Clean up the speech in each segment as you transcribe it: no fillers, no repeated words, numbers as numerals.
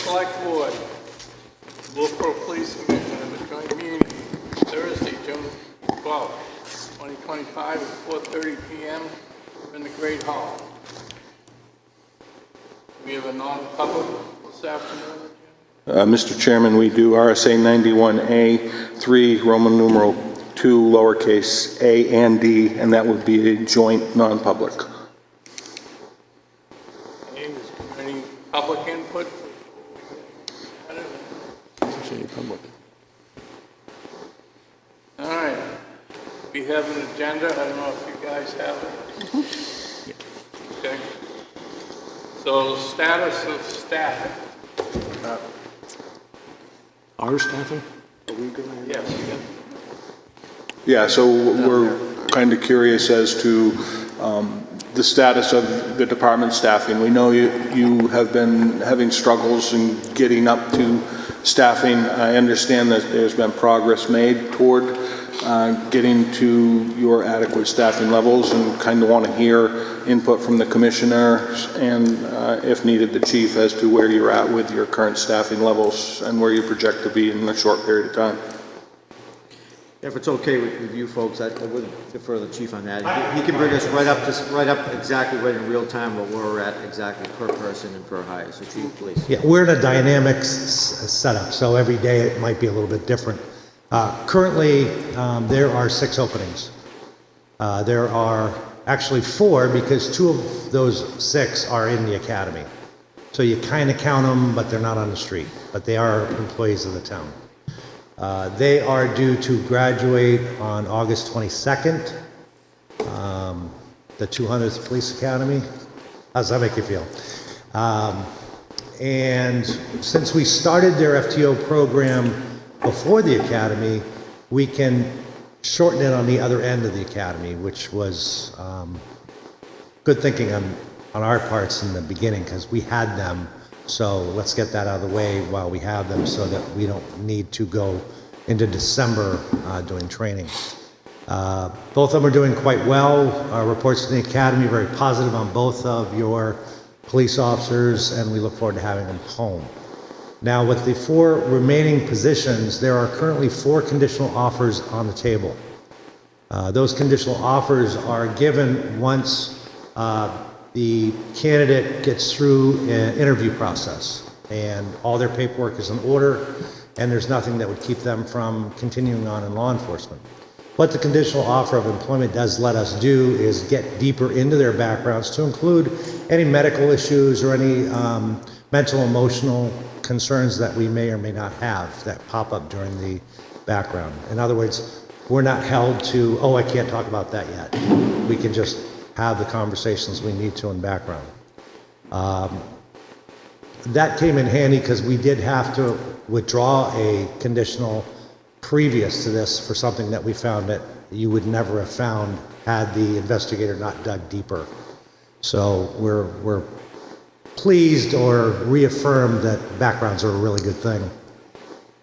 Select Board, Wolfeboro Police Commission, and the Joint Meeting, Thursday, June 12th, 2025 at 4:30 p.m. in the Great Hall. We have a non-public this afternoon. Mr. Chairman, we do RSA 91A 3, Roman numeral 2, lowercase a and d, and that would be a joint non-public. Any public input? Public. All right. We have an agenda. I don't know if you guys have it. Yeah. Okay. So status of staffing. Our staffing? Yes. Yeah, so we're kind of curious as to the status of the department staffing. We know you have been having struggles in getting up to staffing. I understand that there's been progress made toward getting to your adequate staffing levels, and kind of want to hear input from the commissioners and, if needed, the chief as to where you're at with your current staffing levels and where you project to be in a short period of time. If it's okay with you folks, I would defer to the chief on that. He can bring us right up exactly right in real time what we're at exactly per person and per hire. So chief, please. Yeah, we're in a dynamic setup, so every day it might be a little bit different. Currently, there are 6 openings. There are actually 4 because 2 of those 6 are in the academy. So you kind of count them, but they're not on the street, but they are employees of the town. They are due to graduate on August 22nd, the 200th Police Academy. How does that make you feel? And since we started their FTO program before the academy, we can shorten it on the other end of the academy, which was good thinking on our parts in the beginning, because we had them. So let's get that out of the way while we have them, so that we don't need to go into December doing training. Both of them are doing quite well. Our reports to the academy very positive on both of your police officers, and we look forward to having them home. Now, with the 4 remaining positions, there are currently 4 conditional offers on the table. Those conditional offers are given once the candidate gets through an interview process and all their paperwork is in order, and there's nothing that would keep them from continuing on in law enforcement. What the conditional offer of employment does let us do is get deeper into their backgrounds to include any medical issues or any mental, emotional concerns that we may or may not have that pop up during the background. In other words, we're not held to, oh, I can't talk about that yet. We can just have the conversations we need to in background. That came in handy because we did have to withdraw a conditional previous to this for something that we found that you would never have found had the investigator not dug deeper. So we're pleased or reaffirmed that backgrounds are a really good thing.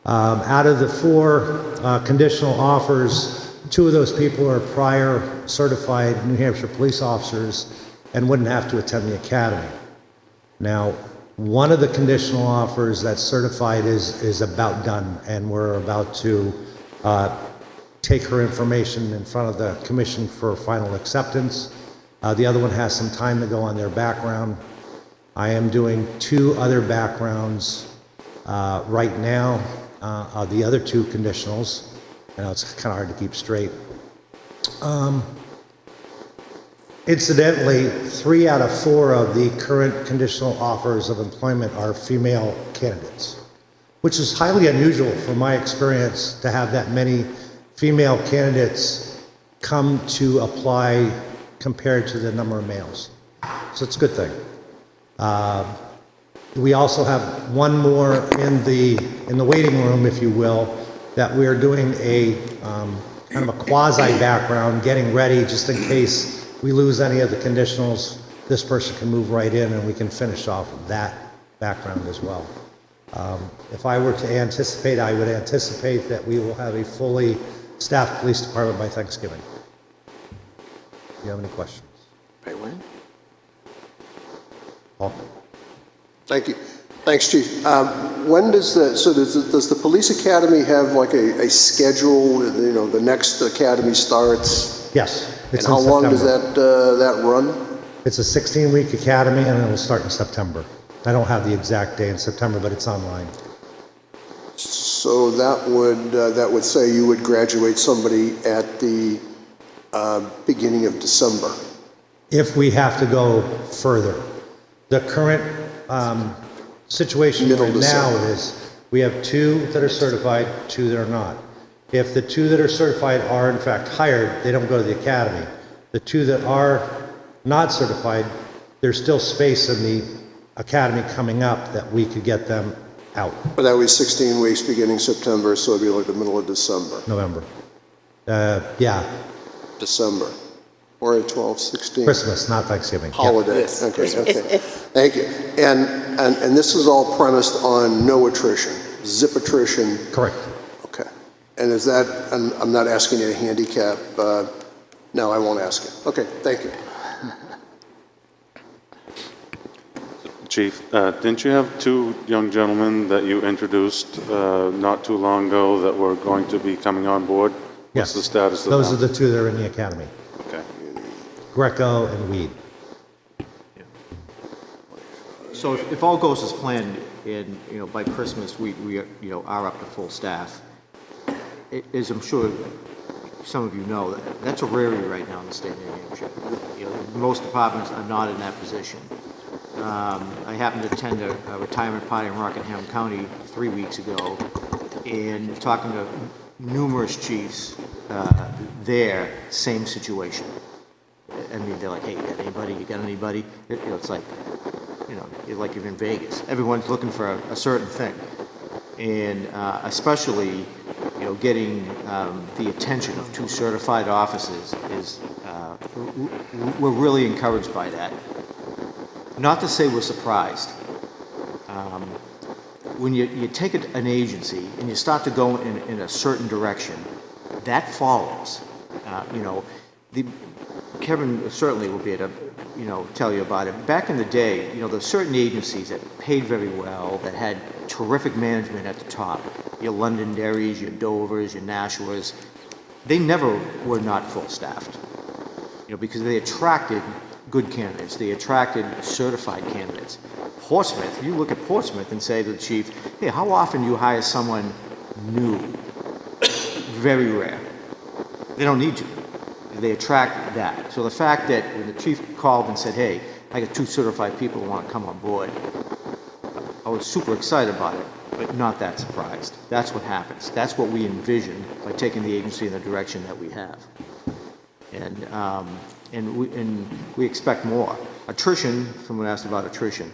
Out of the 4 conditional offers, 2 of those people are prior certified New Hampshire police officers and wouldn't have to attend the academy. Now, one of the conditional offers that's certified is about done, and we're about to take her information in front of the commission for final acceptance. The other one has some time to go on their background. I am doing 2 other backgrounds right now of the other 2 conditionals. I know it's kind of hard to keep straight. Incidentally, 3 out of 4 of the current conditional offers of employment are female candidates, which is highly unusual from my experience to have that many female candidates come to apply compared to the number of males. So it's a good thing. We also have 1 more in the waiting room, if you will, that we're doing a kind of a quasi background, getting ready just in case we lose any of the conditionals. This person can move right in and we can finish off that background as well. If I were to anticipate, I would anticipate that we will have a fully staffed police department by Thanksgiving. Do you have any questions? By when? Paul? Thank you. Thanks, Chief. When does does the police academy have like a schedule, you know, the next academy starts? Yes. And It's how in long does September. that run? It's a 16-week academy, and it'll start in September. I don't have the exact day in September, but it's online. So that would say you would graduate somebody at the beginning of December. If we have to go further. The current situation Middle right now December. is we have 2 that are certified, 2 that are not. If the 2 that are certified are in fact hired, they don't go to the academy. The 2 that are not certified, there's still space in the academy coming up that we could get them out, But that was 16 weeks beginning September, so it'd be like the middle of December. November. Yeah, December. Or at 12, 16. Christmas, not Thanksgiving. Yeah. Holiday. Okay. Thank you. And this is all premised on no attrition, zip attrition. Correct. Okay. And is that, and I'm not asking you to handicap, no, I won't ask it. Okay, thank you. Chief, didn't you have 2 young gentlemen that you introduced not too long ago that were going to be coming on board? Yes. What's the status of Those that? are the 2 that are in the academy, Okay. Greco and Weed. So if all goes as planned, and, you know, by Christmas, we you know, are up to full staff, as I'm sure some of you know, that's a rarity right now in the state of New Hampshire. You know, most departments are not in that position. I happened to attend a retirement party in Rockingham County 3 weeks ago, and talking to numerous chiefs there, same situation. I mean, they're like, hey, you got anybody? You got anybody? You know, it's like, you know, like you're in Vegas. Everyone's looking for a certain thing. And especially, you know, getting the attention of 2 certified officers is, we're really encouraged by that. Not to say we're surprised. When you take an agency and you start to go in a certain direction, that follows. You know, Kevin certainly will be able to, you know, tell you about it. Back in the day, you know, there's certain agencies that paid very well, that had terrific management at the top. Your Londonderrys, your Dovers, your Nashuas, they never were not full staffed. You know, because they attracted good candidates. They attracted certified candidates. Portsmouth, you look at Portsmouth and say to the chief, hey, how often do you hire someone new? Very rare. They don't need to. They attract that. So the fact that when the chief called and said, hey, I got 2 certified people who want to come on board, I was super excited about it, but not that surprised. That's what happens. That's what we envision by taking the agency in the direction that we have. And we expect more. Attrition, someone asked about attrition.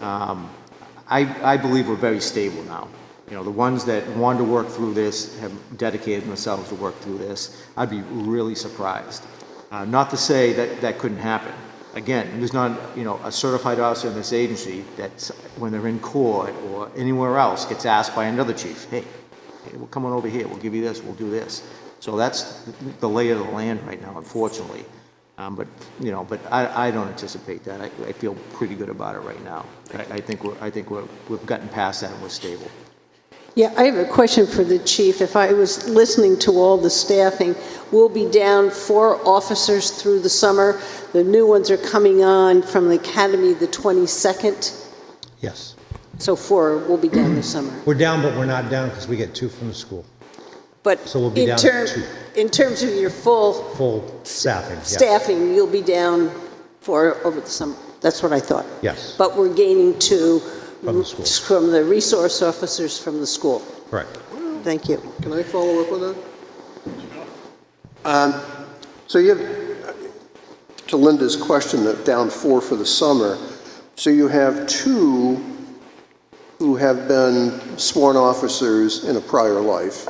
I believe we're very stable now. You know, the ones that wanted to work through this have dedicated themselves to work through this. I'd be really surprised. Not to say that that couldn't happen. Again, there's not, you know, a certified officer in this agency that, when they're in court or anywhere else, gets asked by another chief, hey, we'll come on over here, we'll give you this, we'll do this. So that's the lay of the land right now, unfortunately. But you know, but I don't anticipate that. I feel pretty good about it right now. I think we've gotten past that and we're stable. Yeah, I have a question for the chief. If I was listening to all the staffing, we'll be down 4 officers through the summer. The new ones are coming on from the academy the 22nd. Yes. So 4 will be down this summer. We're down, but we're not down because we get 2 from the school. But So we'll be down to 2. in terms of your full Staffing, yes. staffing, you'll be down 4 over the summer. That's what I thought. Yes. But we're gaining 2 From the school. from the resource officers from the school. Correct. Thank you. Can I follow up on that? So you have, to Linda's question, that down 4 for the summer, so you have 2 who have been sworn officers in a prior life,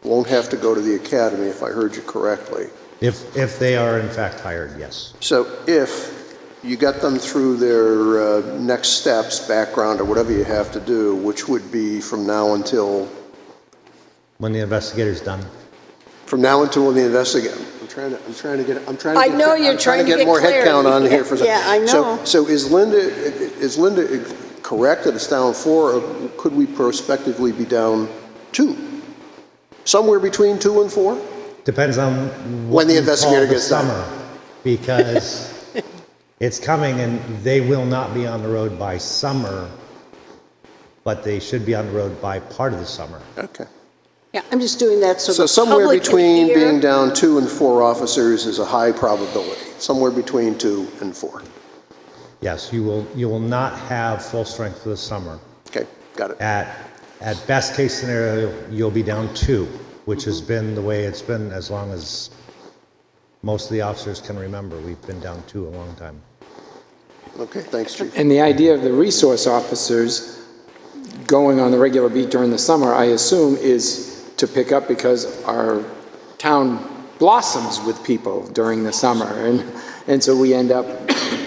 won't have to go to the academy, if I heard you correctly. If they are in fact hired, yes. So if you got them through their next steps, background, or whatever you have to do, which would be from now until? When the investigator's done. From now until the investigate. I'm trying to get I know you're trying to get more head clarity. count on here for a second. Yeah, I know. So is Linda correct that it's down 4, or could we prospectively be down 2? Somewhere between 2 and 4? Depends on When what the you investigator call the gets done. summer, because it's coming and they will not be on the road by summer, but they should be on the road by part of the summer. Okay. Yeah, I'm just doing that so So the somewhere public can between hear. being down 2 and 4 officers is a high probability, somewhere between 2 and 4. Yes, you will not have full strength for the summer. Okay, got it. At best case scenario, you'll be down 2, which has been the way it's been as long as most of the officers can remember. We've been down 2 a long time. Okay, thanks, Chief. And the idea of the resource officers going on the regular beat during the summer, I assume, is to pick up because our town blossoms with people during the summer. And so we end up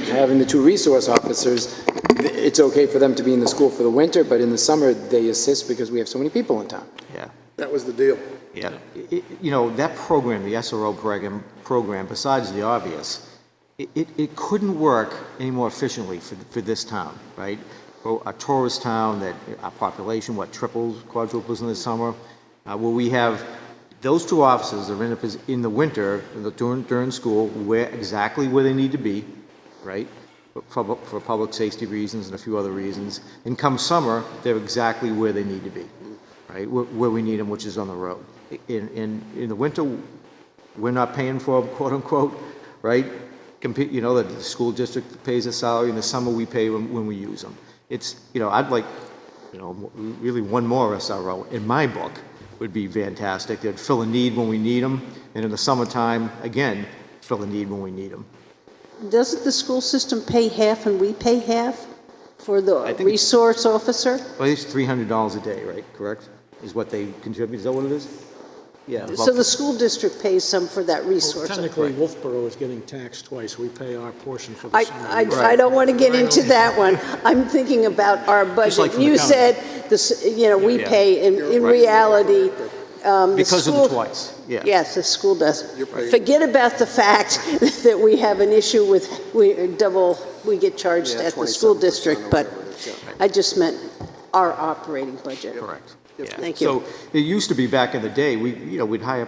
having the 2 resource officers. It's okay for them to be in the school for the winter, but in the summer, they assist because we have so many people in town. Yeah. That was the deal. Yeah, you know, that program, the SRO program, besides the obvious, it couldn't work any more efficiently for this town, right? For a tourist town that our population, triples, quadruples in the summer, where we have those 2 officers that are in the winter, during school, exactly where they need to be, right? For public safety reasons and a few other reasons. And come summer, they're exactly where they need to be, right? Where we need them, which is on the road. In the winter, we're not paying for them, quote unquote, right? You know, the school district pays a salary. In the summer, we pay when we use them. It's, you know, I'd like, you know, really one more SRO in my book would be fantastic. They'd fill a need when we need them. And in the summertime, again, fill a need when we need them. Doesn't the school system pay half and we pay half for the resource officer? Well, it's $300 a day, right? Correct? Is what they contribute. Is that what it is? Yeah. So the school district pays some for that resource. Technically, Wolfeboro is getting taxed twice. We pay our portion for the summer. I don't want to get into that one. I'm thinking about our budget. like from the You county. said, you know, we Yeah. pay, in reality, the Because of the school- twice, yeah. Yes, the school does. Forget about the fact that we have an issue with, we get charged Yeah, at the school 27% district, or but whatever it is, yeah. I just meant our operating budget. Correct. Yeah. Thank you. So it used to be back in the day, we'd hire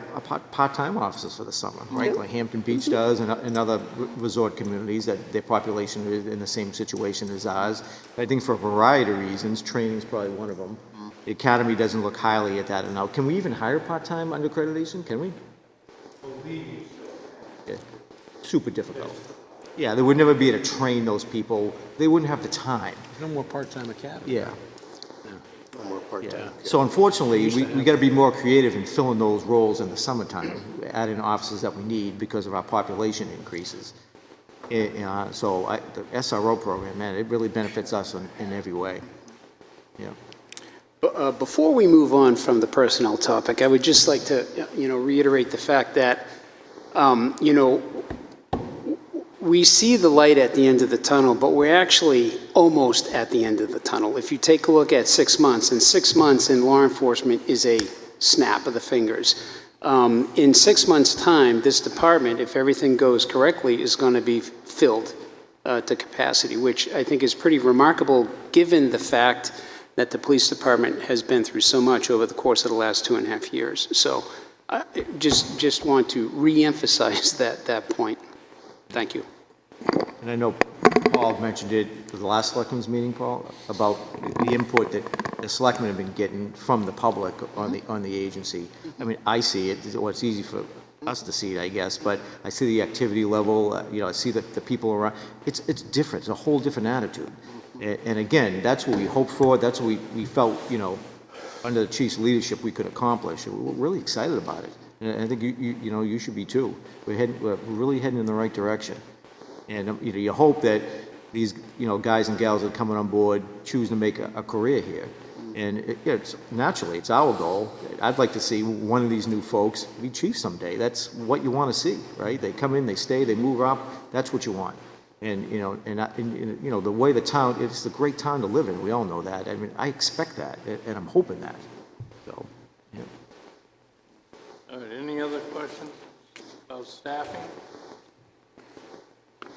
part-time officers for the summer, right? Like Hampton Beach does and other resort communities that their population is in the same situation as ours. I think for a variety of reasons, training is probably one of them. The academy doesn't look highly at that. And now, can we even hire part-time under accreditation? Can we? Yeah. Super difficult. Yeah, they would never be able to train those people. They wouldn't have the time. No more part-time academy. Yeah. No more part-time. Yeah. So unfortunately, we got to be more creative in filling those roles in the summertime, adding officers that we need because of our population increases. So the SRO program, man, it really benefits us in every way. Yeah. Before we move on from the personnel topic, I would just like to, reiterate the fact that, we see the light at the end of the tunnel, but we're actually almost at the end of the tunnel. If you take a look at 6 months, and 6 months in law enforcement is a snap of the fingers. In 6 months' time, this department, if everything goes correctly, is going to be filled to capacity, which I think is pretty remarkable given the fact that the police department has been through so much over the course of the last 2.5 years. So I just want to re-emphasize that point. Thank you. And I know Paul mentioned it at the last selectmen's meeting, Paul, about the input that the selectmen have been getting from the public on the agency. I mean, I see it. Well, it's easy for us to see it, I guess, but I see the activity level. I see the people around. It's different. It's a whole different attitude. And again, that's what we hoped for. That's what we felt, under the chief's leadership we could accomplish. We're really excited about it. And I think you should be too. We're really heading in the right direction. And you hope that these guys and gals that are coming on board choose to make a career here. And it's our goal. I'd like to see one of these new folks be chief someday. That's what you want to see, right? They come in, they stay, they move up. That's what you want. And the way the town, it's a great town to live in. We all know that. I mean, I expect that, and I'm hoping that. So, yeah. All right, any other questions about staffing?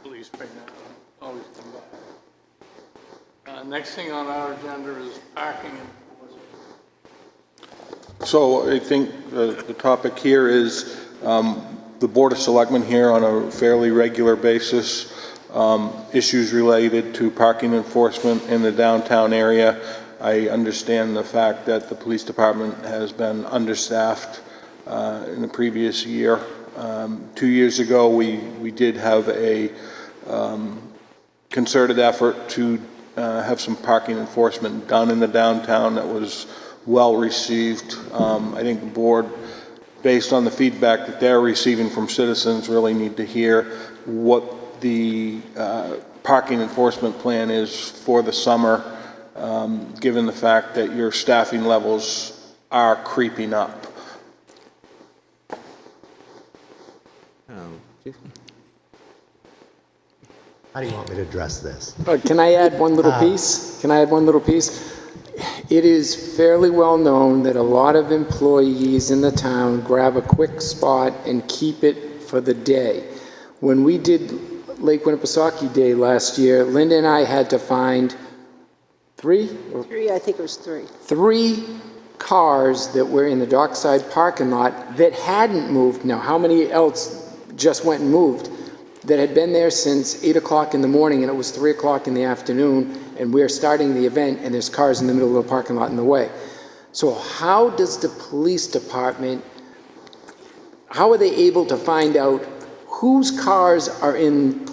Please bring that up. Always come back. Next thing on our agenda is parking enforcement. So I think the topic here is the Board of Selectmen here on a fairly regular basis, issues related to parking enforcement in the downtown area. I understand the fact that the police department has been understaffed in the previous year. 2 years ago, we did have a concerted effort to have some parking enforcement done in the downtown that was well received. I think the board, based on the feedback that they're receiving from citizens, really need to hear what the parking enforcement plan is for the summer, given the fact that your staffing levels are creeping up. How do you want me to address this? Can I add one little piece? Can I add one little piece? It is fairly well known that a lot of employees in the town grab a quick spot and keep it for the day. When we did Lake Winnipesaukee Day last year, Linda and I had to find three, I think it was 3. 3 cars that were in the dockside parking lot that hadn't moved. Now, how many else just went and moved? That had been there since 8 o'clock in the morning, and it was 3 o'clock in the afternoon, and we're starting the event, and there's cars in the middle of the parking lot in the way. So how does the police department, how are they able to find out whose cars are in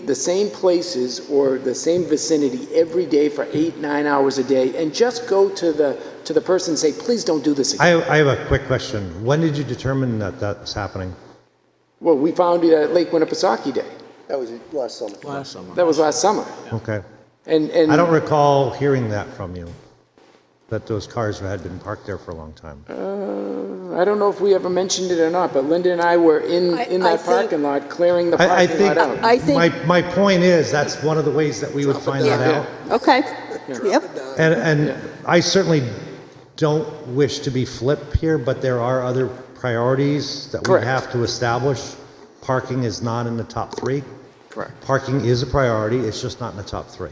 the same places or the same vicinity every day for 8-9 hours a day, and just go to the person and say, please don't do this again? I have a quick question. When did you determine that that's happening? Well, we found it at Lake Winnipesaukee Day. That was last summer. Last summer. That was last summer. Okay. And I don't recall hearing that from you, that those cars had been parked there for a long time. I don't know if we ever mentioned it or not, but Linda and I were in that parking lot, clearing the parking lot out. I think, My point is, that's one of the ways that we would find that out. okay, yep. And I certainly don't wish to be flip here, but there are other priorities that we Correct. have to establish. Parking is not in the top 3. Correct. Parking is a priority, it's just not in the top 3.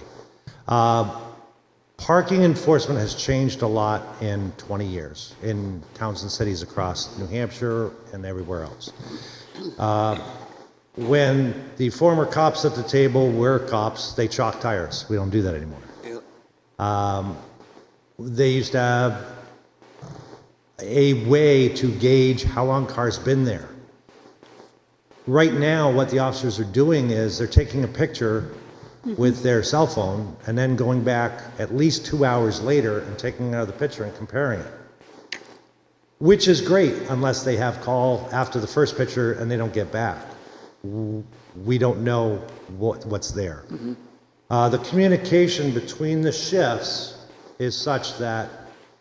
Parking enforcement has changed a lot in 20 years in towns and cities across New Hampshire and everywhere else. When the former cops at the table were cops, they chalked tires. We don't do that anymore. They used to have a way to gauge how long cars been there. Right now, what the officers are doing is they're taking a picture with their cell phone and then going back at least 2 hours later and taking another picture and comparing it. Which is great unless they have call after the first picture and they don't get back. We don't know what's there. The communication between the shifts is such that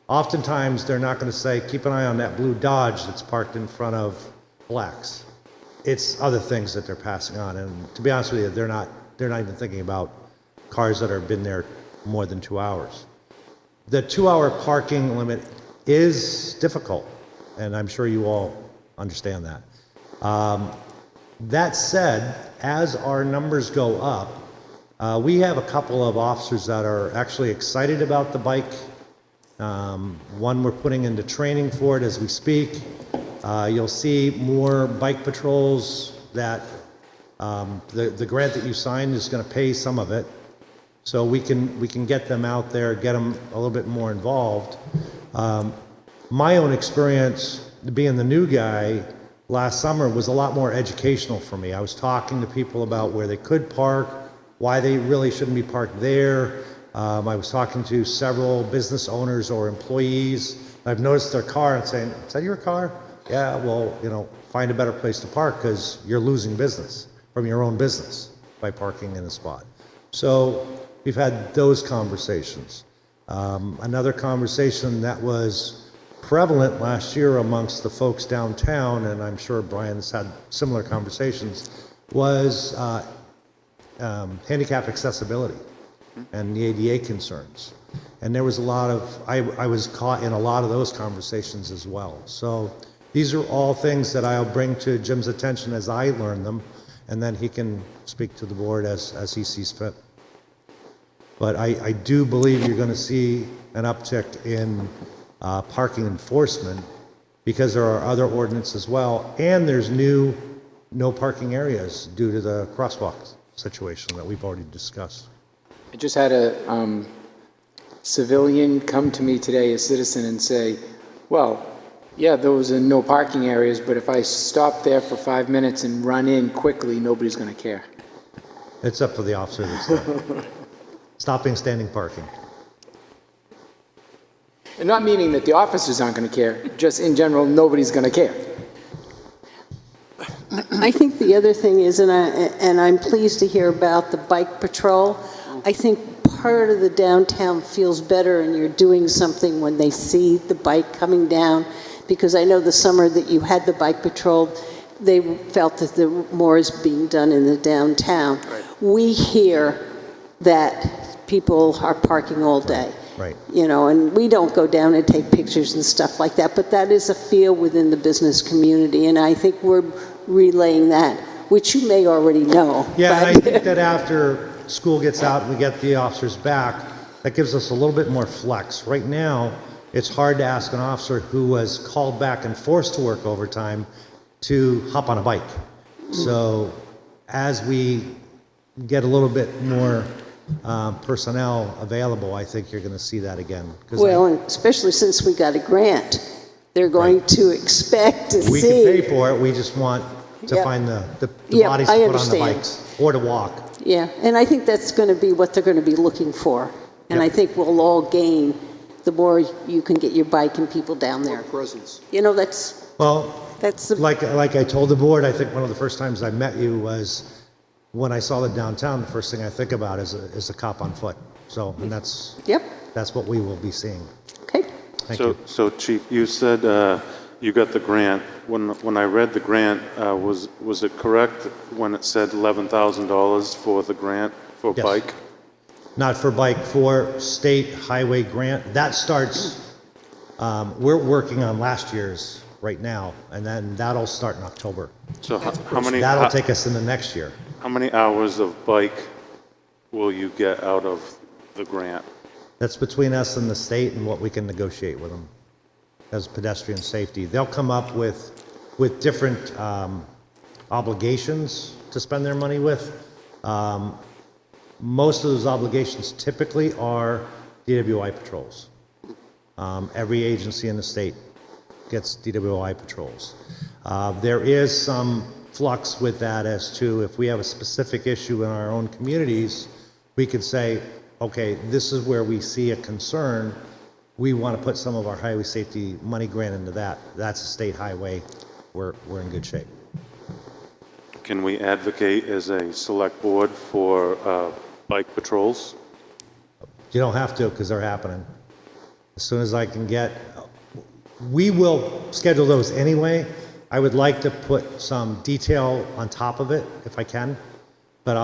oftentimes they're not going to say, keep an eye on that blue Dodge that's parked in front of Black's. It's other things that they're passing on. And to be honest with you, they're not even thinking about cars that have been there more than 2 hours. The 2-hour parking limit is difficult, and I'm sure you all understand that. That said, as our numbers go up, we have a couple of officers that are actually excited about the bike. One we're putting into training for it as we speak. You'll see more bike patrols that the grant that you signed is going to pay some of it. So we can get them out there, get them a little bit more involved. My own experience being the new guy last summer was a lot more educational for me. I was talking to people about where they could park, why they really shouldn't be parked there. I was talking to several business owners or employees. I've noticed their car and saying, is that your car? Yeah, well, find a better place to park because you're losing business from your own business by parking in a spot. So we've had those conversations. Another conversation that was prevalent last year amongst the folks downtown, and I'm sure Brian's had similar conversations, was handicap accessibility and the ADA concerns. And there was a lot of, I was caught in a lot of those conversations as well. So these are all things that I'll bring to Jim's attention as I learn them, and then he can speak to the board as he sees fit. But I do believe you're going to see an uptick in parking enforcement because there are other ordinances as well, and there's new no parking areas due to the crosswalk situation that we've already discussed. I just had a civilian come to me today, a citizen, and say, well, yeah, those are no parking areas, but if I stop there for 5 minutes and run in quickly, nobody's going to care. It's up for the officer to stop. Stopping, standing, parking. And not meaning that the officers aren't going to care, just in general, nobody's going to care. I think the other thing is, and I'm pleased to hear about the bike patrol. I think part of the downtown feels better and you're doing something when they see the bike coming down, because I know the summer that you had the bike patrol, they felt that more is being done in the downtown. Right. We hear that people are parking all day. Right. You know, and we don't go down and take pictures and stuff like that, but that is a feel within the business community, and I think we're relaying that, which you may already know. Yeah, and I but- think that after school gets out and we get the officers back, that gives us a little bit more flex. Right now, it's hard to ask an officer who was called back and forced to work overtime to hop on a bike. So as we get a little bit more personnel available, I think you're going to see that again. Well, and especially since we got a grant, they're going to expect to we see. can pay for it, we just want to Yep. find the Yep, bodies I to put on the understand. bikes or to walk. Yeah, and I think that's going to be what they're going to be looking for. And I think we'll all gain the more you can get your bike and people down there. Presence. You know, that's the, Like I told the board, I think one of the first times I met you was when I saw the downtown, the first thing I think about is a cop on foot. So, and that's what we will be seeing. Okay. Thank you. So Chief, you said you got the grant. When I read the grant, was it correct when it said $11,000 for the grant for Yes. bike? Not for bike, for state highway grant. That starts, we're working on last year's right now, and then that'll start in October. So how many? That'll take us into next year. How many hours of bike will you get out of the grant? That's between us and the state and what we can negotiate with them as pedestrian safety. They'll come up with different obligations to spend their money with. Most of those obligations typically are DWI patrols. Every agency in the state gets DWI patrols. There is some flux with that as to if we have a specific issue in our own communities, we could say, okay, this is where we see a concern. We want to put some of our highway safety money grant into that. That's a state highway. We're in good shape. Can we advocate as a select board for bike patrols? You don't have to because they're happening. As soon as I can get, we will schedule those anyway. I would like to put some detail on top of it if I can, but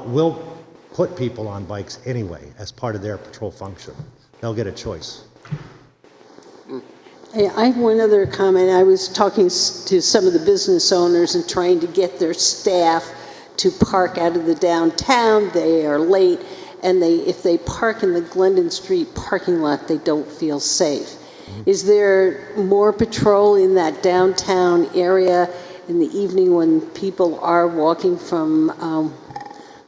we'll put people on bikes anyway as part of their patrol function. They'll get a choice. Hey, I have one other comment. I was talking to some of the business owners and trying to get their staff to park out of the downtown. They are late, and if they park in the Glendon Street parking lot, they don't feel safe. Is there more patrol in that downtown area in the evening when people are walking from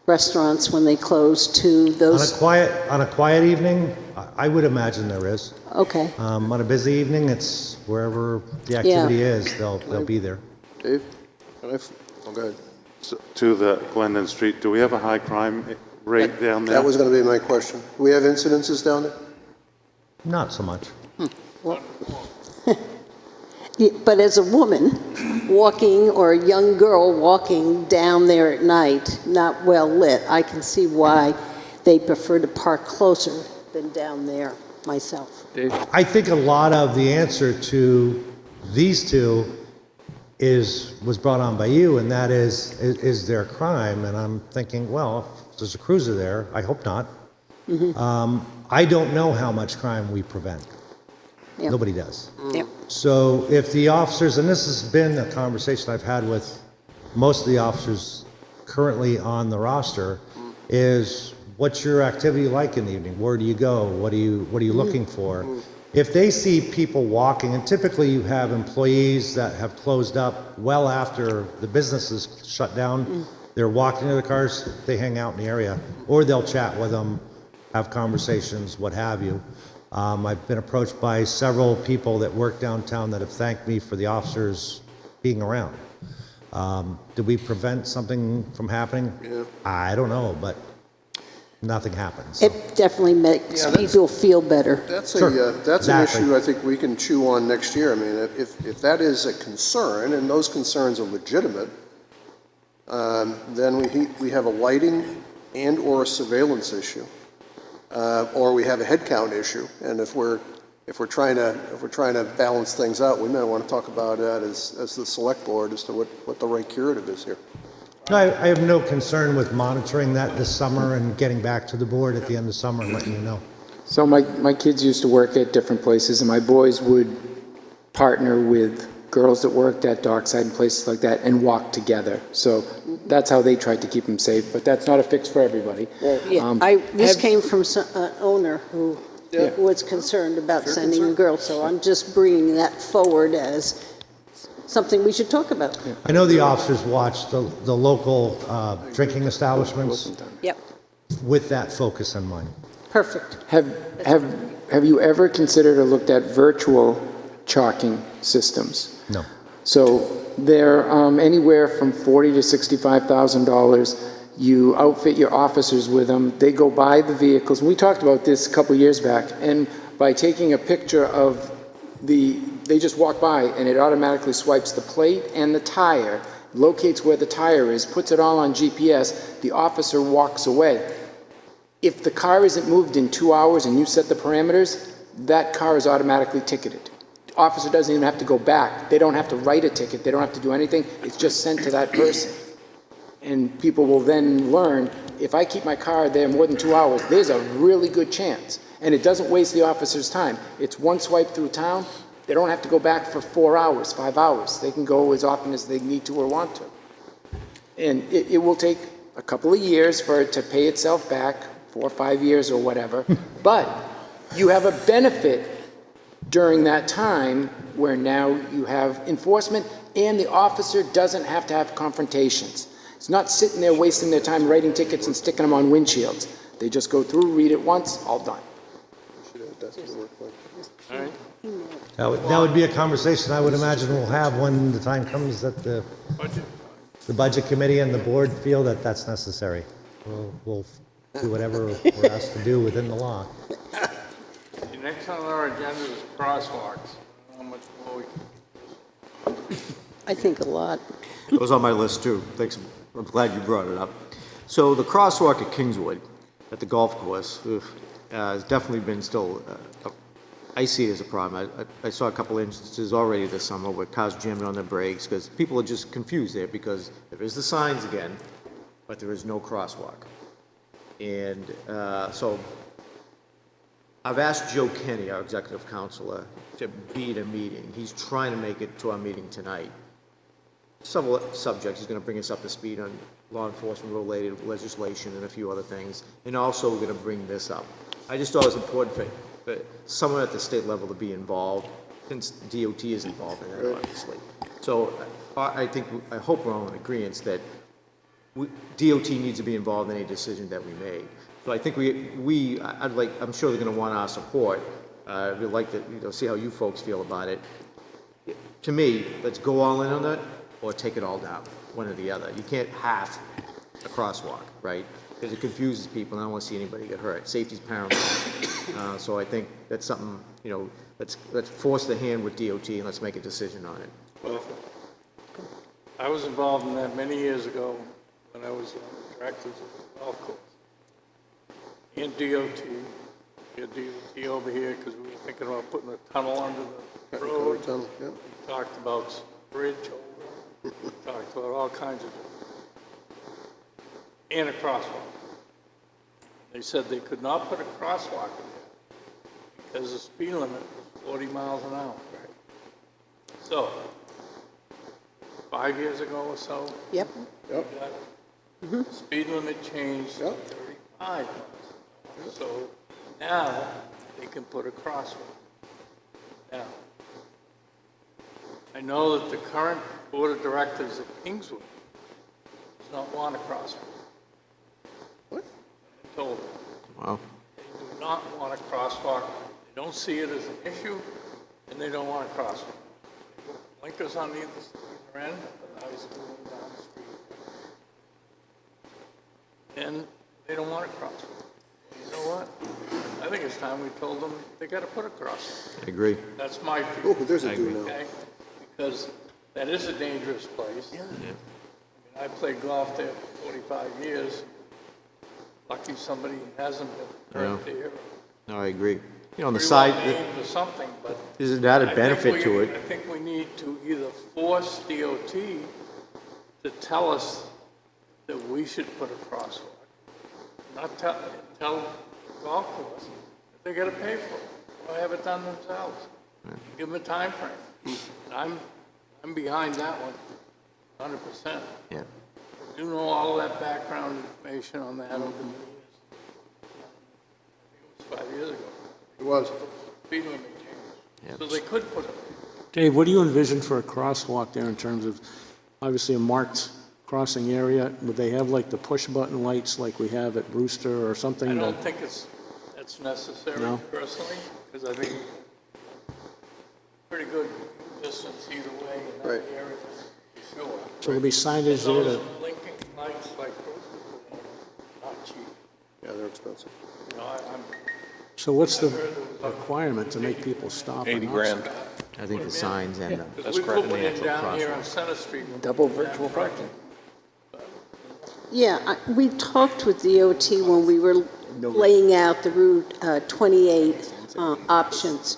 restaurants when they close to those? On a quiet evening, I would imagine there is. Okay. On a busy evening, it's wherever the activity is, they'll be there. Dave? Go ahead. So, to the Glendon Street, do we have a high crime rate down there? That was going to be my question. Do we have incidences down there? Not so much. But as a woman walking, or a young girl walking down there at night, not well lit, I can see why they prefer to park closer than down there myself. I think a lot of the answer to these two was brought on by you, and that is there a crime? And I'm thinking, well, if there's a cruiser there, I hope not. I don't know how much crime we prevent. Yep. Nobody does. Yep. So if the officers, and this has been a conversation I've had with most of the officers currently on the roster, is what's your activity like in the evening? Where do you go? What are you looking for? If they see people walking, and typically you have employees that have closed up well after the business is shut down, they're walking to the cars, they hang out in the area, or they'll chat with them, have conversations, what have you. I've been approached by several people that work downtown that have thanked me for the officers being around. Did we prevent something from happening? Yeah. I don't know, but nothing happens. It definitely makes people feel better. That's Sure. that's an Exactly. issue I think we can chew on next year. I mean, if that is a concern, and those concerns are legitimate, then we have a lighting and/or a surveillance issue, or we have a headcount issue. And if we're trying to balance things out, we may want to talk about that as the select board as to what the right curative is here. I have no concern with monitoring that this summer and getting back to the board at the end of summer and letting you know. So my kids used to work at different places, and my boys would partner with girls that worked at Dockside and places like that and walk together. So that's how they tried to keep them safe, but that's not a fix for everybody. Yeah, this came from an owner who was concerned about sending a girl, so I'm just bringing that forward as something we should talk about. I know the officers watch the local drinking establishments Yep, with that focus in mind. perfect. Have you ever considered or looked at virtual chalking systems? No. So they're anywhere from $40,000 to $65,000. You outfit your officers with them. They go by the vehicles. We talked about this a couple years back, and by taking a picture of they just walk by and it automatically swipes the plate and the tire, locates where the tire is, puts it all on GPS, the officer walks away. If the car isn't moved in 2 hours and you set the parameters, that car is automatically ticketed. The officer doesn't even have to go back. They don't have to write a ticket. They don't have to do anything. It's just sent to that person. And people will then learn, if I keep my car there more than 2 hours, there's a really good chance. And it doesn't waste the officer's time. It's one swipe through town. They don't have to go back for 4 hours, 5 hours. They can go as often as they need to or want to. And it will take a couple of years for it to pay itself back, 4 or 5 years or whatever. But you have a benefit during that time where now you have enforcement and the officer doesn't have to have confrontations. It's not sitting there wasting their time writing tickets and sticking them on windshields. They just go through, read it once, all done. All right, That would be a conversation I would imagine we'll have when the time comes that the budget committee and the board feel that that's necessary. We'll do whatever we're asked to do within the law. the next on our agenda is crosswalks. How much more we I think a lot. It was on my list too. Thanks. I'm glad you brought it up. So the crosswalk at Kingswood, at the golf course, has definitely been still, I see it as a problem. I saw a couple instances already this summer where cars jamming on their brakes because people are just confused there because there is the signs again, but there is no crosswalk. And so I've asked Joe Kenny, our executive counselor, to be at a meeting. He's trying to make it to our meeting tonight. Several subjects. He's going to bring us up to speed on law enforcement related legislation and a few other things. And also we're going to bring this up. I just thought it was important for someone at the state level to be involved, since DOT is involved in that, obviously. So I hope we're all in agreement that DOT needs to be involved in any decision that we made. So I think I'm sure they're going to want our support. We'd like to see how you folks feel about it. To me, let's go all in on that or take it all down, one or the other. You can't half a crosswalk, right? Because it confuses people, and I don't want to see anybody get hurt. Safety's paramount. So I think that's something, let's force the hand with DOT and let's make a decision on it. Well, I was involved in that many years ago when I was director of the golf course. And DOT, we had DOT over here because we were thinking about putting a tunnel under the road. Tunnel, yeah. We talked about bridge over. We talked about all kinds of and a crosswalk. They said they could not put a crosswalk in there because the speed limit was 40 miles an hour. So, 5 years ago or so, Yep. Yep. the speed limit changed to 30 miles. high. So now they can put a crosswalk. Now, I know that the current board of directors at Kingswood does not want a crosswalk. What? I told them. Wow. They do not want a crosswalk. They don't see it as an issue, and they don't want a crosswalk. They put blinkers on either end, but I was going down the street. And they don't want a crosswalk. You know what? I think it's time we told them they got to put a crosswalk. I agree. That's my Oh, view. there's a do now. Okay? Because that is a dangerous place. Yeah. I mean, I played golf there for 45 years. Lucky somebody hasn't been hurt there. No, I agree. You know, on the Pretty well side, named or something, but there's an added I think benefit to I it. think we need to either force DOT to tell us that we should put a crosswalk. Not tell golf course that they gotta pay for it, or have it done themselves. Give them a time frame. And I'm behind that one, 100%. Yeah. You know all that background information on that over the years. I think it was 5 years ago. It was. Speed limit changed. Yeah. So they could put it. Dave, what do you envision for a crosswalk there in terms of, obviously, a marked crossing area? Would they have like the push-button lights like we have at Brewster or something? I that- don't think that's necessary No? personally, because I think pretty good distance either way in that Right. area, for sure. So there'll be signage there Those to, blinking lights like those, not cheap. Yeah, they're expensive. You know, I'm, so what's the requirement to make people stop? 80 and grand. I think the signs and because we put one in down here on Center Street. Double virtual parking. Yeah, we talked with DOT when we were laying out the Route 28 options,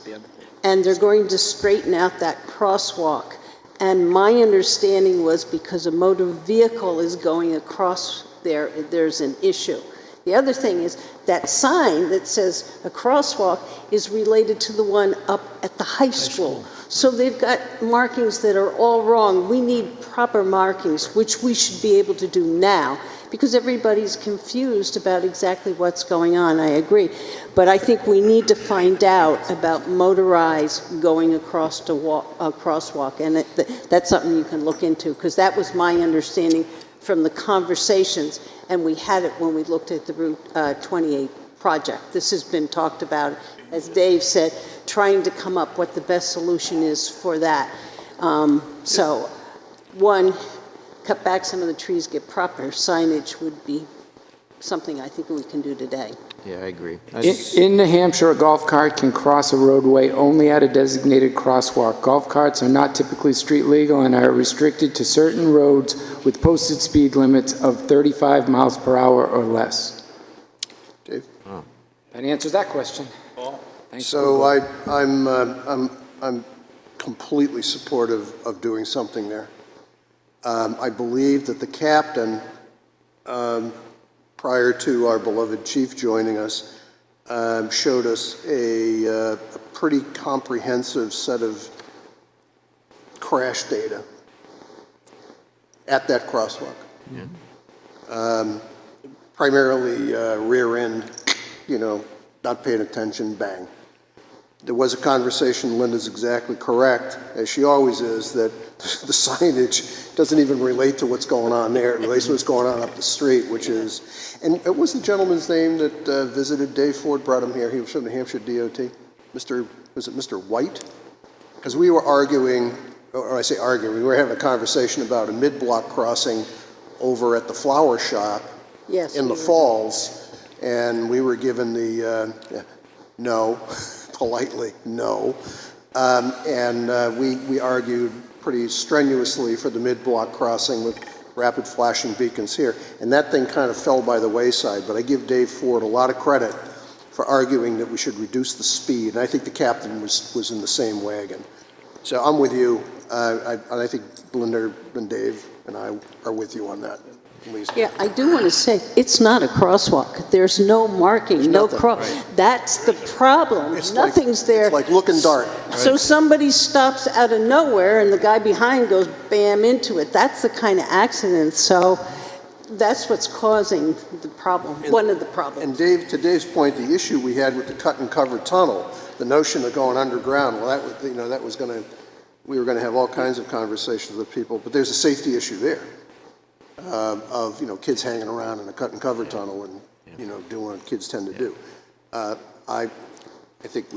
and they're going to straighten out that crosswalk. And my understanding was because a motor vehicle is going across there, there's an issue. The other thing is that sign that says a crosswalk is related to the one up at the high school. So they've got markings that are all wrong. We need proper markings, which we should be able to do now, because everybody's confused about exactly what's going on. I agree. But I think we need to find out about motorized going across a crosswalk, and that's something you can look into, because that was my understanding from the conversations, and we had it when we looked at the Route 28 project. This has been talked about, as Dave said, trying to come up what the best solution is for that. So, one, cut back some of the trees, get proper signage would be something I think we can do today. Yeah, I agree. In New Hampshire, a golf cart can cross a roadway only at a designated crosswalk. Golf carts are not typically street legal and are restricted to certain roads with posted speed limits of 35 miles per hour or less. Dave? That answers that question. Thanks. So I'm completely supportive of doing something there. I believe that the captain, prior to our beloved chief joining us, showed us a pretty comprehensive set of crash data at that crosswalk. Yeah. Primarily rear end, not paying attention, bang. There was a conversation, Linda's exactly correct, as she always is, that the signage doesn't even relate to what's going on there. It relates to what's going on up the street, which is, and what was the gentleman's name that visited Dave Ford, brought him here? He was from New Hampshire DOT. Was it Mr. White? Because we were arguing, or I say arguing, we were having a conversation about a mid-block crossing over at the flower shop Yes. in the falls, and we were given the no, politely no, and we argued pretty strenuously for the mid-block crossing with rapid flashing beacons here, and that thing kind of fell by the wayside. But I give Dave Ford a lot of credit for arguing that we should reduce the speed, and I think the captain was in the same wagon. So I'm with you, and I think Linda and Dave and I are with you on that. Lisa. Yeah, I do want to say, it's not a crosswalk. There's no marking, no nothing, cross. That's the problem. It's Nothing's there. It's like looking dark. So somebody stops out of nowhere and the guy behind goes bam into it. That's the kind of accident. So that's what's causing the problem, one of the problems. And Dave, to Dave's point, the issue we had with the cut and cover tunnel, the notion of going underground, well, that was, that was going to, we were going to have all kinds of conversations with people, but there's a safety issue there of, kids hanging around in a cut and cover tunnel and, doing what kids tend to do. I think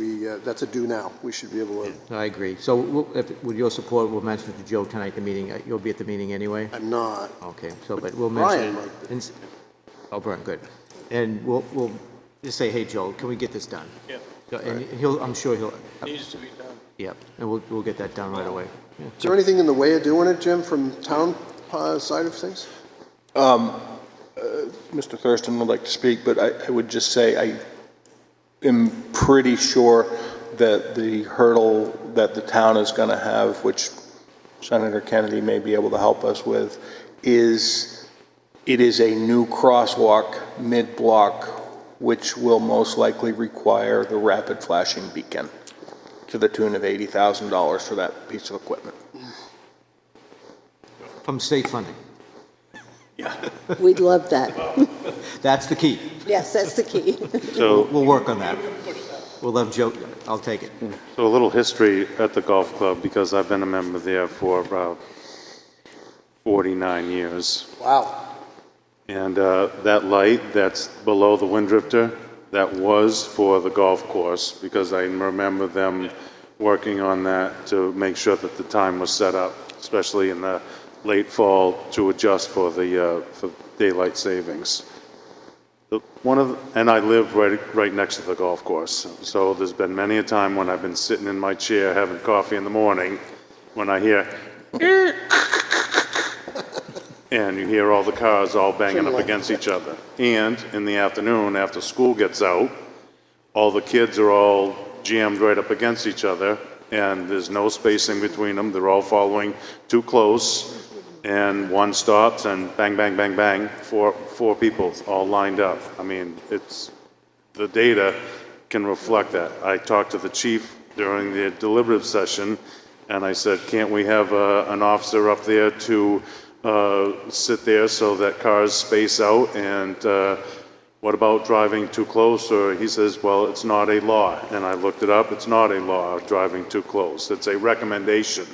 that's a do now. We should be able to. I agree. So with your support, we'll mention it to Joe tonight at the meeting. You'll be at the meeting anyway? I'm not. Okay, so, but we'll Brian mention. might be. Oh, Brian, good. And we'll just say, hey, Joe, can we get this done? Yeah. So, and I'm sure he'll. Needs to be done. Yep, and we'll get that done right away. Yeah. Is there anything in the way of doing it, Jim, from town side of things? Mr. Thurston would like to speak, but I would just say I am pretty sure that the hurdle that the town is going to have, which Senator Kennedy may be able to help us with, is it is a new crosswalk mid-block, which will most likely require the rapid flashing beacon to the tune of $80,000 for that piece of equipment. From state funding. We'd love that. That's the key. Yes, that's the key. So, We'll work on that. We'll have Joe, I'll take it. so a little history at the golf club, because I've been a member there for about 49 years. Wow. And that light that's below the wind drifter, that was for the golf course, because I remember them working on that to make sure that the time was set up, especially in the late fall, to adjust for the for daylight savings. And I live right next to the golf course, so there's been many a time when I've been sitting in my chair having coffee in the morning, when I hear and you hear all the cars all banging up against each other. And in the afternoon, after school gets out, all the kids are all jammed right up against each other, and there's no spacing between them. They're all following too close, and one stops, and bang, bang, bang, bang, four people all lined up. I mean, the data can reflect that. I talked to the chief during the deliberative session, and I said, can't we have an officer up there to sit there so that cars space out? And what about driving too close? Or he says, well, it's not a law. And I looked it up. It's not a law of driving too close. It's a recommendation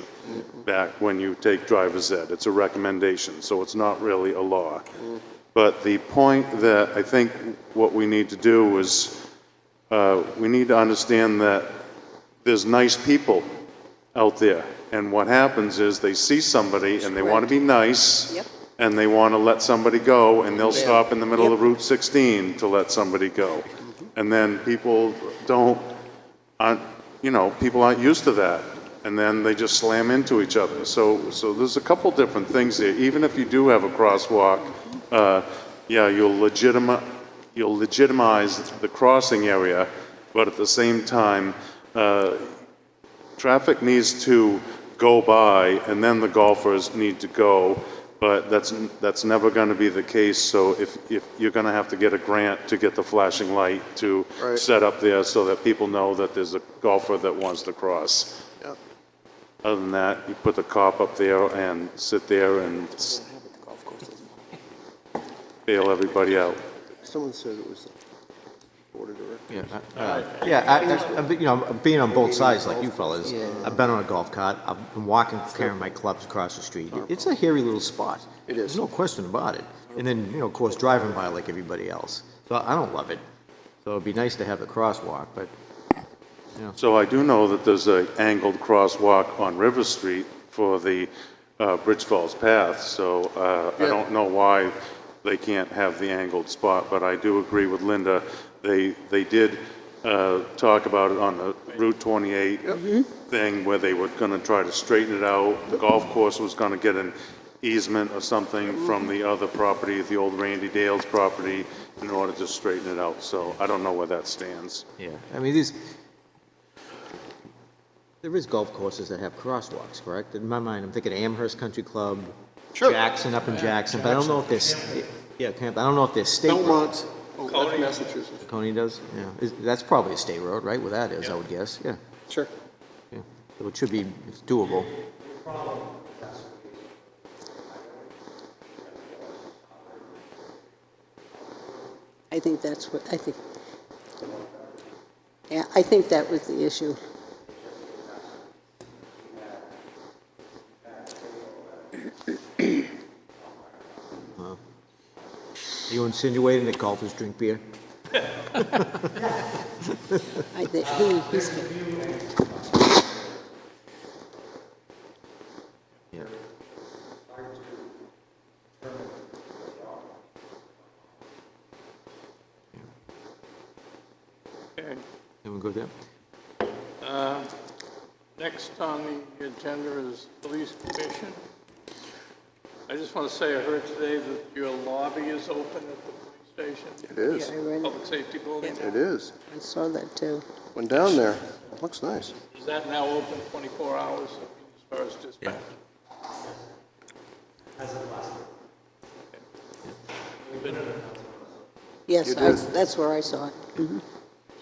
back when you take driver's ed. It's a recommendation, so it's not really a law. But the point that I think what we need to do is we need to understand that there's nice people out there. And what happens is they see somebody and they want to be nice. Yep. And they want to let somebody go, and they'll stop in the middle of Route 16 to let somebody go. And then people people aren't used to that. And then they just slam into each other. So there's a couple different things there. Even if you do have a crosswalk, you'll legitimize the crossing area, but at the same time, traffic needs to go by, and then the golfers need to go. But that's never going to be the case. So if you're going to have to get a grant to get the flashing light to set up there so that people know that there's a golfer that wants to cross. Yep. Other than that, you put the cop up there and sit there and bail everybody out. Someone said it was the board of directors. Being on both sides like you fellas, I've been on a golf cart, I've been walking, carrying my clubs across the street. It's a hairy little spot. It is. There's no question about it. And then, of course, driving by like everybody else. So I don't love it. So it'd be nice to have the crosswalk, but, So I do know that there's an angled crosswalk on River Street for the Bridge Falls Path. So I don't know why they can't have the angled spot, but I do agree with Linda. They did talk about it on the Route 28 thing where they were going to try to straighten it out. The golf course was going to get an easement or something from the other property, the old Randy Dale's property, in order to straighten it out. So I don't know where that stands. I mean, there is golf courses that have crosswalks, correct? In my mind, I'm thinking Amherst Country Club, Jackson up in Jackson, but I don't know if there's, I don't know if there's state roads. That's Massachusetts. Coney does? Yeah. That's probably a state road, right, where that is, I would guess, yeah. Sure. Yeah. So it should be, it's doable. I think that's what, I think, yeah, I think that was the issue. Are you insinuating that golfers drink beer? I think he's, Yeah. Okay. Anyone go there? Next on the agenda is Police Commission. I just want to say I heard today that your lobby is open at the police station. It is. yeah, I read, Public safety building. It is. I saw that too. Went down there. Looks nice. Is that now open 24 hours as far as dispatch? Yes, that's where I saw it.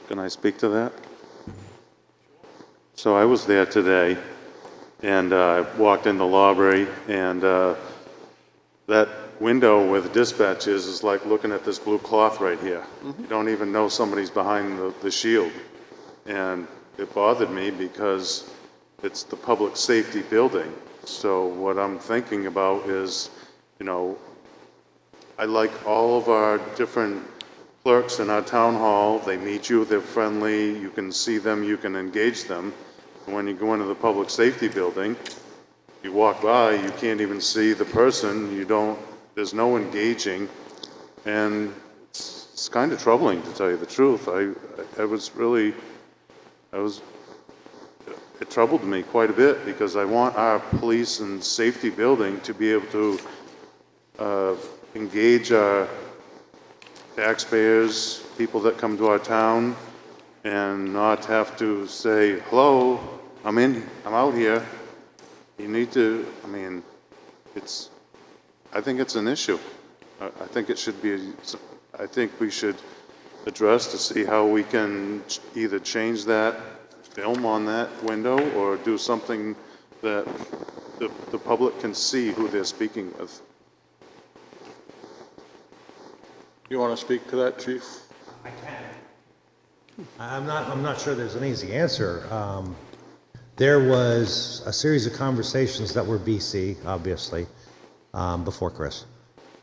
Can I speak to that? So I was there today, and I walked in the library, and that window where the dispatch is like looking at this blue cloth right here. You don't even know somebody's behind the shield. And it bothered me because it's the public safety building. So what I'm thinking about is, you know, I like all of our different clerks in our town hall. They meet you, they're friendly, you can see them, you can engage them. And when you go into the public safety building, you walk by, you can't even see the person, there's no engaging, and it's kind of troubling, to tell you the truth. It troubled me quite a bit, because I want our police and safety building to be able to engage our taxpayers, people that come to our town, and not have to say, hello, I'm out here. You need to, I think it's an issue. I think it should be, I think we should address to see how we can either change that film on that window or do something that the public can see who they're speaking with. You want to speak to that, Chief? I'm not sure there's an easy answer. There was a series of conversations that were BC, obviously, before Chris,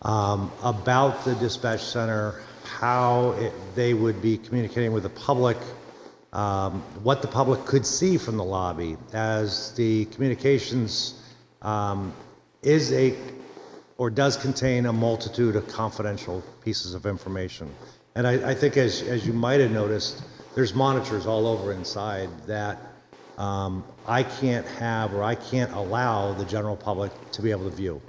about the dispatch center, how they would be communicating with the public, what the public could see from the lobby, as the communications does contain a multitude of confidential pieces of information. And I think as you might have noticed, there's monitors all over inside that I can't have, or I can't allow the general public to be able to view.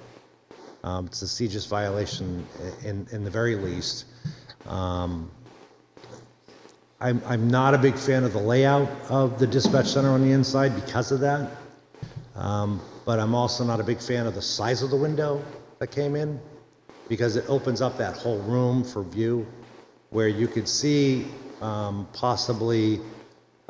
It's a CJIS violation in the very least. I'm not a big fan of the layout of the dispatch center on the inside because of that. But I'm also not a big fan of the size of the window that came in, because it opens up that whole room for view, where you could see possibly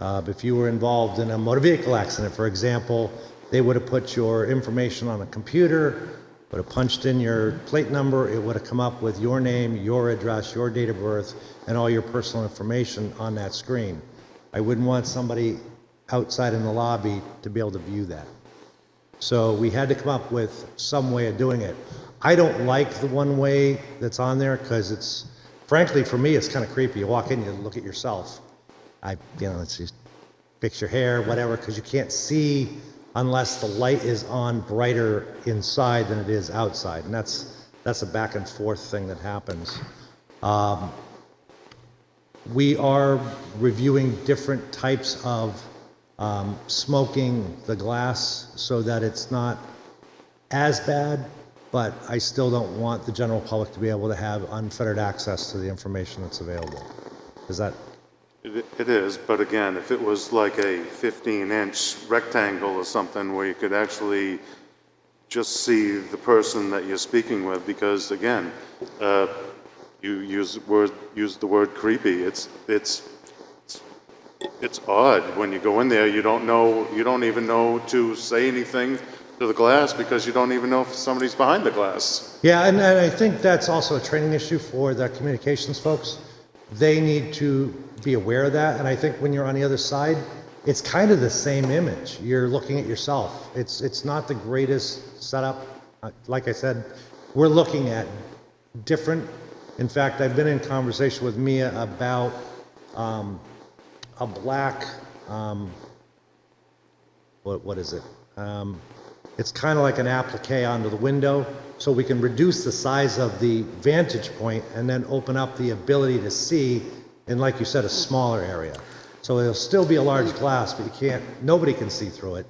if you were involved in a motor vehicle accident, for example, they would have put your information on a computer, would have punched in your plate number, it would have come up with your name, your address, your date of birth, and all your personal information on that screen. I wouldn't want somebody outside in the lobby to be able to view that. So we had to come up with some way of doing it. I don't like the one way that's on there, because it's, frankly, for me, it's kind of creepy. You walk in, you look at yourself. It's just fix your hair, whatever, because you can't see unless the light is on brighter inside than it is outside. And that's a back and forth thing that happens. We are reviewing different types of smoking the glass so that it's not as bad, but I still don't want the general public to be able to have unfettered access to the information that's available. Is that? It is, but again, if it was like a 15-inch rectangle or something where you could actually just see the person that you're speaking with, because again, you use the word creepy. It's odd when you go in there. You don't even know to say anything to the glass because you don't even know if somebody's behind the glass. Yeah, and I think that's also a training issue for the communications folks. They need to be aware of that, and I think when you're on the other side, it's kind of the same image. You're looking at yourself. It's not the greatest setup. Like I said, we're looking at different. In fact, I've been in conversation with Mia about a black, what is it? It's kind of like an applique onto the window, so we can reduce the size of the vantage point and then open up the ability to see in, like you said, a smaller area. So it'll still be a large glass, but nobody can see through it.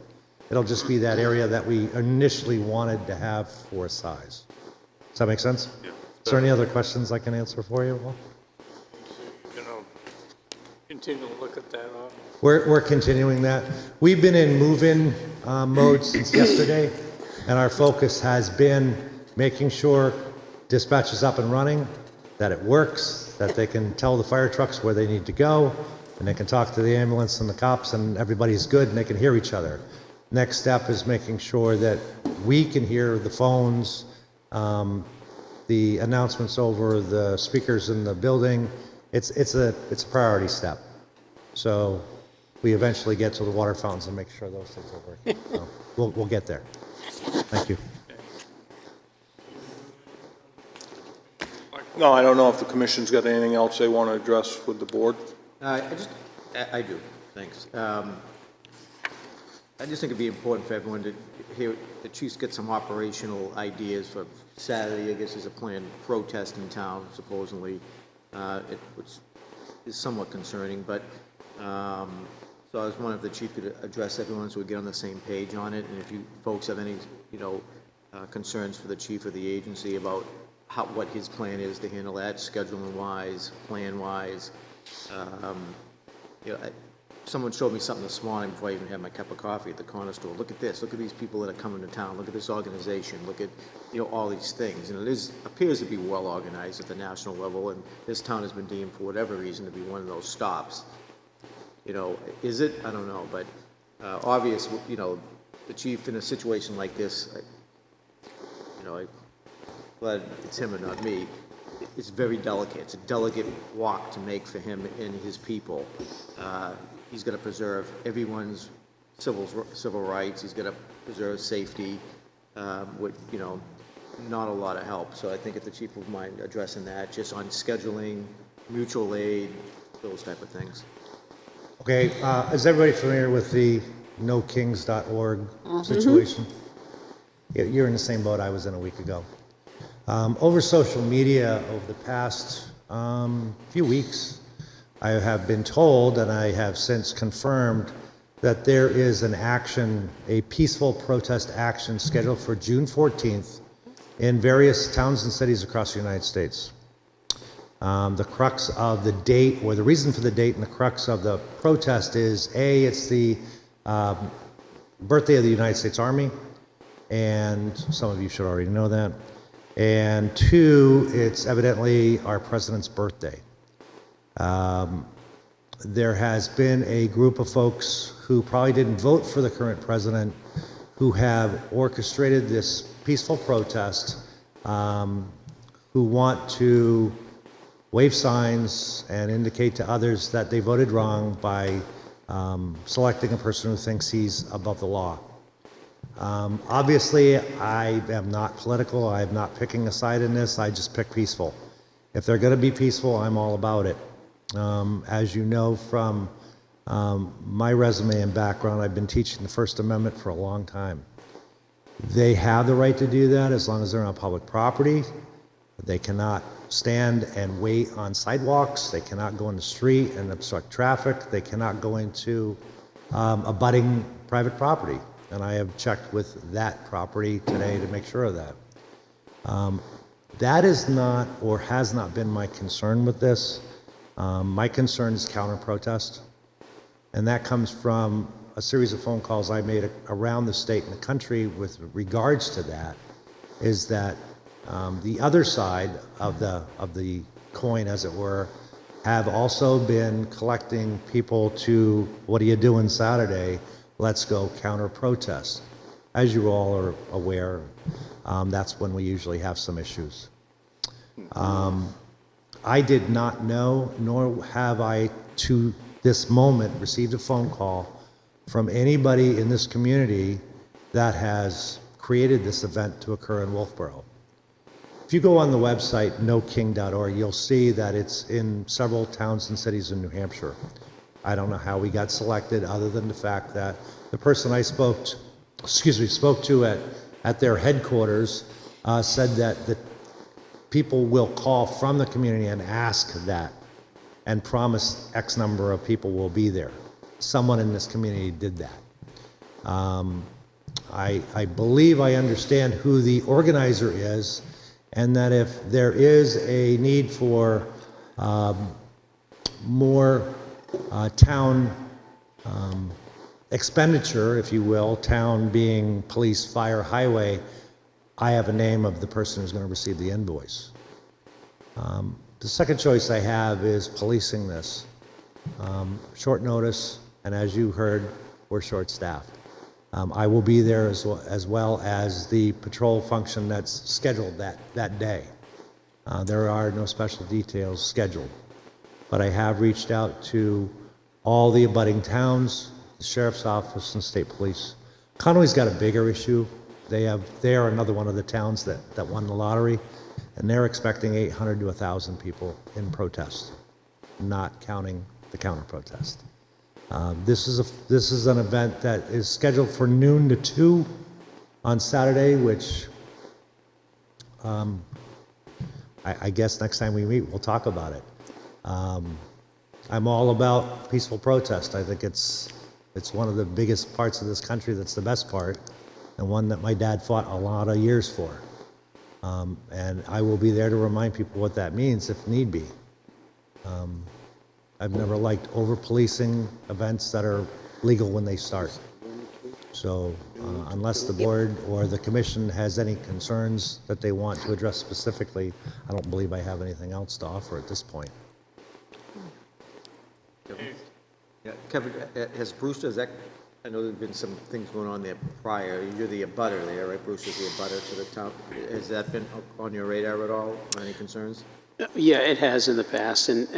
It'll just be that area that we initially wanted to have for size. Does that make sense? Yeah. Is there any other questions I can answer for you? Well, You know, continue to look at that. we're continuing that. We've been in move-in mode since yesterday, and our focus has been making sure dispatch is up and running, that it works, that they can tell the fire trucks where they need to go, and they can talk to the ambulance and the cops, and everybody's good, and they can hear each other. Next step is making sure that we can hear the phones, the announcements over the speakers in the building. It's a priority step. So we eventually get to the water fountains and make sure those things are working. So we'll get there. Thank you. No, I don't know if the commission's got anything else they want to address with the board. I do, thanks. I just think it'd be important for everyone to hear the chiefs get some operational ideas for Saturday. I guess there's a planned protest in town, supposedly, which is somewhat concerning, but, so I was wondering if the chief could address everyone so we get on the same page on it, and if you folks have any, concerns for the chief of the agency about what his plan is to handle that, scheduling-wise, plan-wise. Someone showed me something this morning before I even had my cup of coffee at the corner store. Look at this. Look at these people that are coming to town. Look at this organization. Look at, all these things. And it appears to be well organized at the national level, and this town has been deemed, for whatever reason, to be one of those stops. Is it? I don't know. But obvious, the chief in a situation like this, I'm glad it's him and not me. It's very delicate. It's a delicate walk to make for him and his people. He's got to preserve everyone's civil rights. He's got to preserve safety with, not a lot of help. So I think if the chief would mind addressing that, just on scheduling, mutual aid, those type of things. Okay, is everybody familiar with the nokings.org situation? Yeah, you're in the same boat I was in a week ago. Over social media over the past few weeks, I have been told, and I have since confirmed, that there is an action, a peaceful protest action scheduled for June 14th in various towns and cities across the United States. The crux of the date, or the reason for the date and the crux of the protest is, A, it's the birthday of the United States Army, and some of you should already know that. And two, it's evidently our president's birthday. There has been a group of folks who probably didn't vote for the current president who have orchestrated this peaceful protest, who want to wave signs and indicate to others that they voted wrong by selecting a person who thinks he's above the law. Obviously, I am not political. I'm not picking a side in this. I just pick peaceful. If they're going to be peaceful, I'm all about it. As you know from my resume and background, I've been teaching the First Amendment for a long time. They have the right to do that as long as they're on public property. They cannot stand and wait on sidewalks. They cannot go in the street and obstruct traffic. They cannot go into abutting private property. And I have checked with that property today to make sure of that. That is not, or has not been, my concern with this. My concern is counter-protest. And that comes from a series of phone calls I made around the state and the country with regards to that, is that the other side of the coin, as it were, have also been collecting people to, what are you doing Saturday? Let's go counter-protest. as you all are aware, that's when we usually have some issues. I did not know, nor have I to this moment received a phone call from anybody in this community that has created this event to occur in Wolfeboro. If you go on the website, noking.org, you'll see that it's in several towns and cities in New Hampshire. I don't know how we got selected, other than the fact that the person I spoke to at their headquarters said that the people will call from the community and ask that and promise X number of people will be there. Someone in this community did that. I believe I understand who the organizer is, and that if there is a need for more town expenditure, if you will, town being police, fire, highway, I have a name of the person who's going to receive the invoice. The second choice I have is policing this. Short notice, and as you heard, we're short-staffed. I will be there as well as the patrol function that's scheduled that day. There are no special details scheduled, but I have reached out to all the abutting towns, the sheriff's office, and state police. Conway's got a bigger issue. They are another one of the towns that won the lottery, and they're expecting 800 to 1,000 people in protest, not counting the counter-protest. This is an event that is scheduled for noon to 2 on Saturday, which I guess next time we meet we'll talk about it. I'm all about peaceful protest. I think it's one of the biggest parts of this country. That's the best part, and one that my dad fought a lot of years for. And I will be there to remind people what that means if need be. I've never liked over-policing events that are legal when they start. So unless the board or the commission has any concerns that they want to address specifically, I don't believe I have anything else to offer at this point. Yeah, Kevin, has Brewster, I know there's been some things going on there prior. You're the abutter there, right? Brewster's the abutter to the town. Has that been on your radar at all? Any concerns? Yeah, it has in the past, and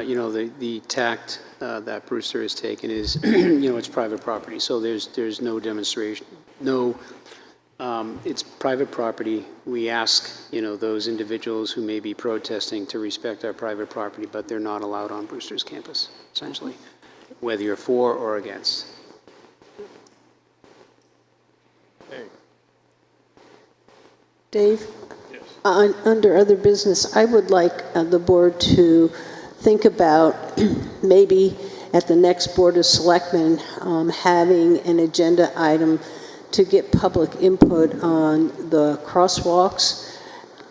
you know, the tact that Brewster has taken is, you know, it's private property, so there's no demonstration, it's private property. We ask, you know, those individuals who may be protesting to respect our private property, but they're not allowed on Brewster's campus, essentially, whether you're for or against. Dave? Under other business, I would like the board to think about maybe at the next Board of Selectmen having an agenda item to get public input on the crosswalks.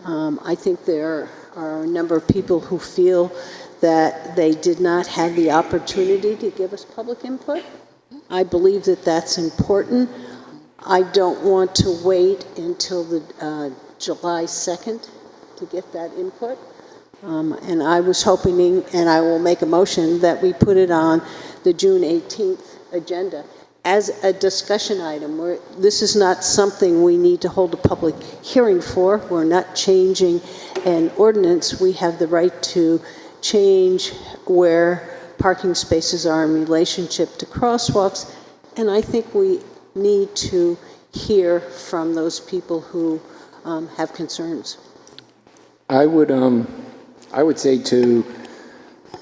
I think there are a number of people who feel that they did not have the opportunity to give us public input. I believe that that's important. I don't want to wait until the July 2nd to get that input. And I was hoping, and I will make a motion, that we put it on the June 18th agenda as a discussion item. This is not something we need to hold a public hearing for. We're not changing an ordinance. We have the right to change where parking spaces are in relationship to crosswalks. And I think we need to hear from those people who have concerns. I would say to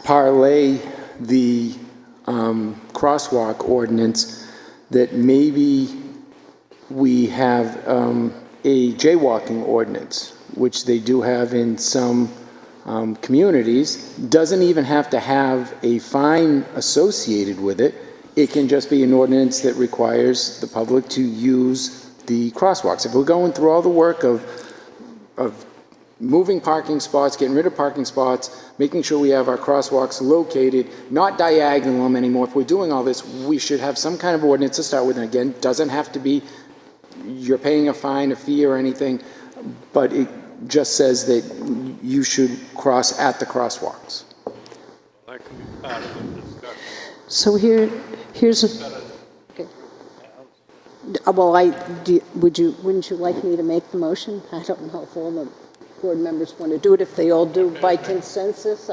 parlay the crosswalk ordinance, that maybe we have a jaywalking ordinance, which they do have in some communities. Doesn't even have to have a fine associated with it. It can just be an ordinance that requires the public to use the crosswalks. If we're going through all the work of moving parking spots, getting rid of parking spots, making sure we have our crosswalks located, not diagonal them anymore, if we're doing all this, we should have some kind of ordinance to start with. And again, doesn't have to be you're paying a fine, a fee or anything, but it just says that you should cross at the crosswalks. That can be part of the discussion. So here's a... Okay. Well, wouldn't you like me to make the motion? I don't know if all the board members want to do it. If they all do by consensus,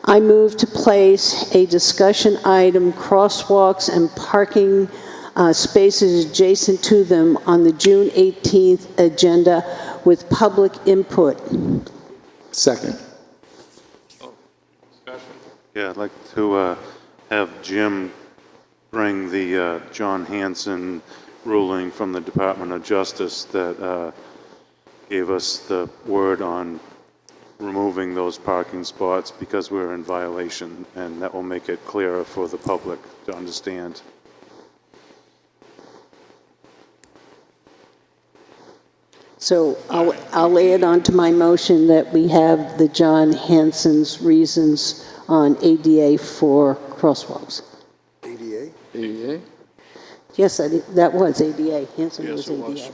I move to place a discussion item, crosswalks and parking spaces adjacent to them on the June 18th agenda with public input. Second. Discussion? Yeah, I'd like to have Jim bring the John Hanson ruling from the Department of Justice that gave us the word on removing those parking spots because we're in violation, and that will make it clearer for the public to understand. So I'll add on to my motion that we have the John Hanson's reasons on ADA for crosswalks. ADA? ADA? Yes, that was ADA. Hanson Yes, was it was. ADA.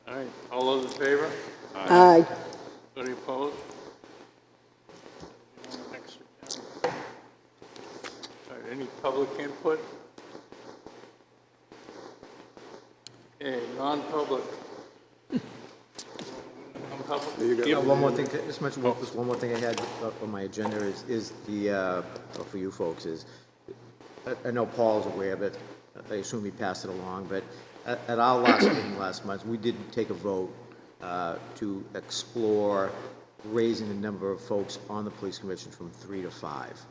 All right, all those in favor? Aye. Any opposed? Next. All right, any public input? Okay, non-public. Non-public? Yep. One more thing, just one more thing I had on my agenda is the, for you folks, is, I know Paul's aware, but I assume he passed it along, but at our last meeting last month, we did take a vote to explore raising the number of folks on the police commission from 3 to 5.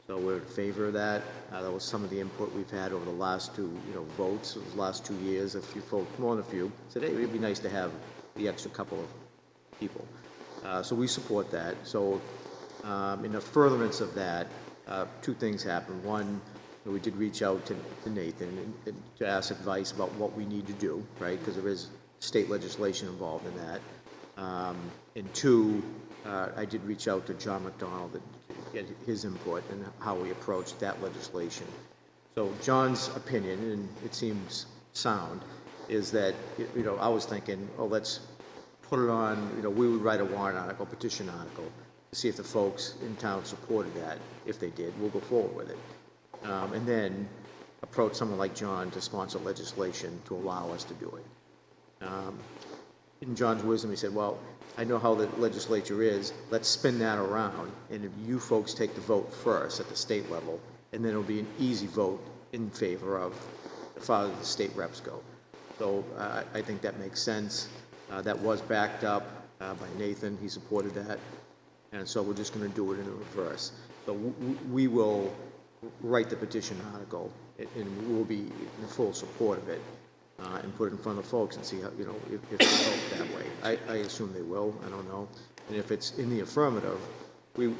So we're in favor of that. That was some of the input we've had over the last two, votes, of the last 2 years. A few folks, more than a few, said, hey, it'd be nice to have the extra couple of people. So we support that. So in the furtherance of that, two things happened. One, we did reach out to Nathan and to ask advice about what we need to do, right? Because there is state legislation involved in that. And two, I did reach out to John McDonald to get his input and how we approach that legislation. So John's opinion, and it seems sound, is that, I was thinking, oh, let's put it on, we would write a warrant article, petition article, to see if the folks in town supported that. If they did, we'll go forward with it. And then approach someone like John to sponsor legislation to allow us to do it. In John's wisdom, he said, well, I know how the legislature is, let's spin that around, and if you folks take the vote first at the state level, and then it'll be an easy vote in favor of as far as the state reps go. So I think that makes sense. That was backed up by Nathan, he supported that, and so we're just going to do it in the reverse. So we will write the petition article, and we'll be in full support of it. And put it in front of the folks and see how, if they vote that way. I assume they will, I don't know. And if it's in the affirmative,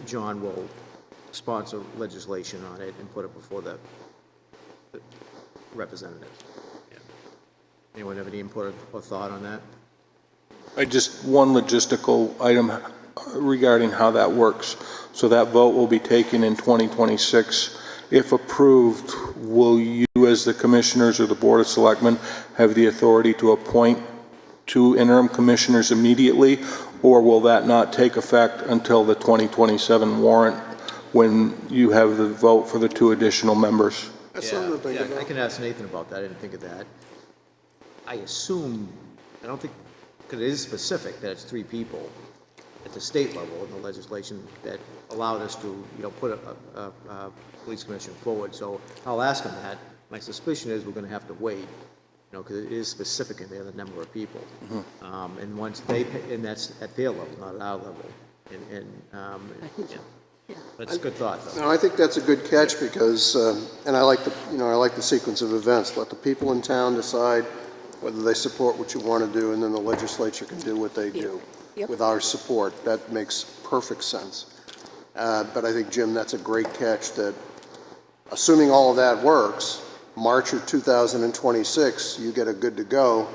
John will sponsor legislation on it and put it before the representatives. Yeah. Anyone have any input or thought on that? One logistical item regarding how that works. So that vote will be taken in 2026. If approved, will you, as the commissioners or the Board of Selectmen, have the authority to appoint 2 interim commissioners immediately, or will that not take effect until the 2027 warrant when you have the vote for the 2 additional members? That's something to think about. I can ask Nathan about that. I didn't think of that. I don't think, because it is specific that it's 3 people at the state level in the legislation that allowed us to, put a police commission forward. So I'll ask him that. My suspicion is we're going to have to wait, because it is specific in there, the number of people. Mm-hmm. And once and that's at their level, not at our level. That's a good thought, though. No, I think that's a good catch because, and I like the sequence of events. Let the people in town decide whether they support what you want to do, and then the legislature can do what they do. Yep. With our support. That makes perfect sense. But I think, Jim, that's a great catch that, assuming all of that works, March of 2026, you get a good to go.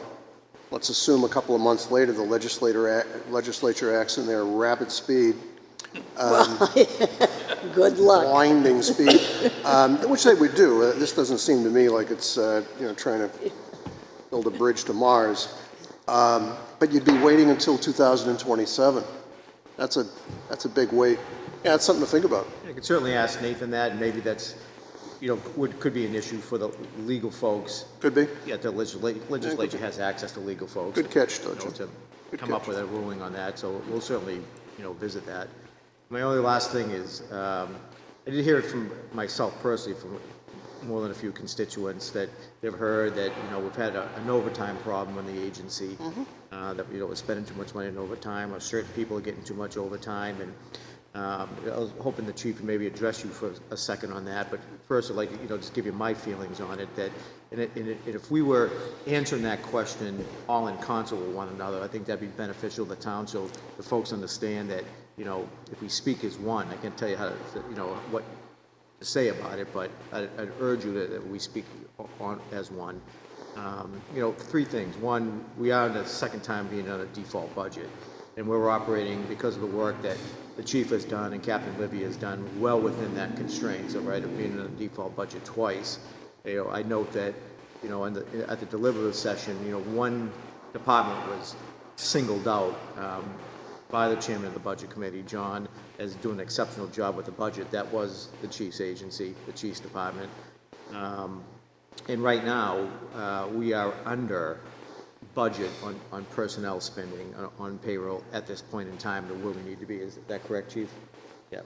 Let's assume a couple of months later the legislature acts in their rapid speed. Good luck. Blinding speed, which they would do. This doesn't seem to me like it's trying to build a bridge to Mars. But you'd be waiting until 2027. That's a big wait. Yeah, it's something to think about. I could certainly ask Nathan that, and maybe that's could be an issue for the legal folks. Could be. Yeah, the legislature has access to legal folks. Good catch, though, you know, Jim. to come up with a ruling on that, so we'll certainly, visit that. My only last thing is, I did hear it from myself personally, from more than a few constituents, that they've heard that, we've had an overtime problem in the agency, that, we're spending too much money on overtime, or certain people are getting too much overtime, and I was hoping the chief would maybe address you for a second on that, but first I'd like to, just give you my feelings on it, that, and if we were answering that question all in concert with one another, I think that'd be beneficial to the town, so the folks understand that, if we speak as one, I can't tell you how to, what to say about it, but I'd urge you that we speak on as one. Three things. One, we are the second time being on a default budget, and we're operating, because of the work that the chief has done and Captain Livy has done, well within that constraint. So, right, of being in a default budget twice. I note that, at the deliberative session, one department was singled out by the chairman of the budget committee, John, as doing an exceptional job with the budget. That was the chief's agency, the chief's department. And right now, we are under budget on personnel spending, on payroll at this point in time to where we need to be. Is that correct, Chief? Yeah.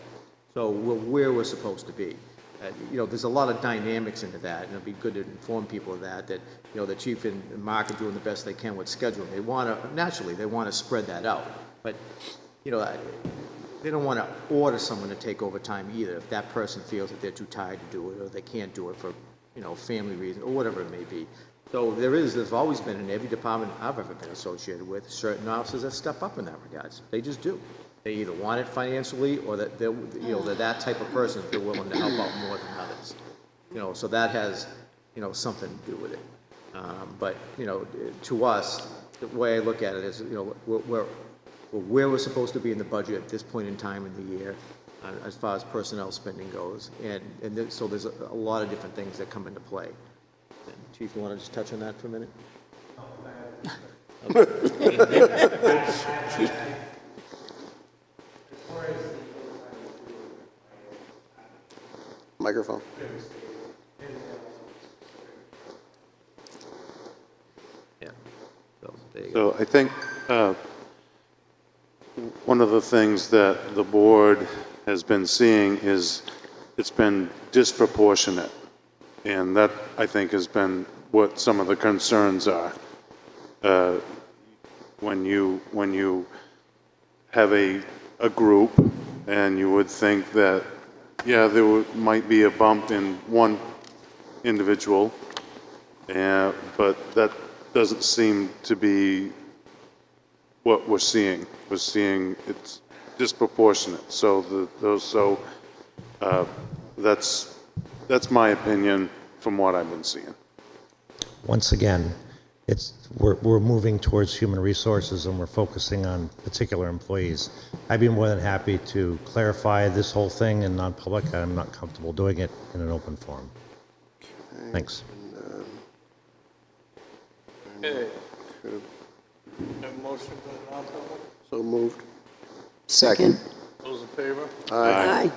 So we're where we're supposed to be. There's a lot of dynamics into that, and it'd be good to inform people of that, the chief and Mark are doing the best they can with scheduling. They want to spread that out. But, they don't want to order someone to take overtime either if that person feels that they're too tired to do it, or they can't do it for, family reasons, or whatever it may be. So there's always been, in every department I've ever been associated with, certain officers that step up in that regards. They just do. They either want it financially, or that they're that type of person that they're willing to help out more than others. So that has, something to do with it. But, to us, the way I look at it is, we're where we're supposed to be in the budget at this point in time in the year, as far as personnel spending goes. So there's a lot of different things that come into play. Chief, you want to just touch on that for a minute? Microphone. Yeah. So, there you go. So I think one of the things that the board has been seeing is it's been disproportionate. And that, I think, has been what some of the concerns are. When you have a group, and you would think that, yeah, there might be a bump in one individual, but that doesn't seem to be what we're seeing. We're seeing it's disproportionate. So that's my opinion from what I've been seeing. Once again, we're moving towards human resources, and we're focusing on particular employees. I'd be more than happy to clarify this whole thing in non-public. I'm not comfortable doing it in an open forum. Thanks. Okay. Have a motion for the non-public? So moved. Second. Those in favor? Aye. Aye.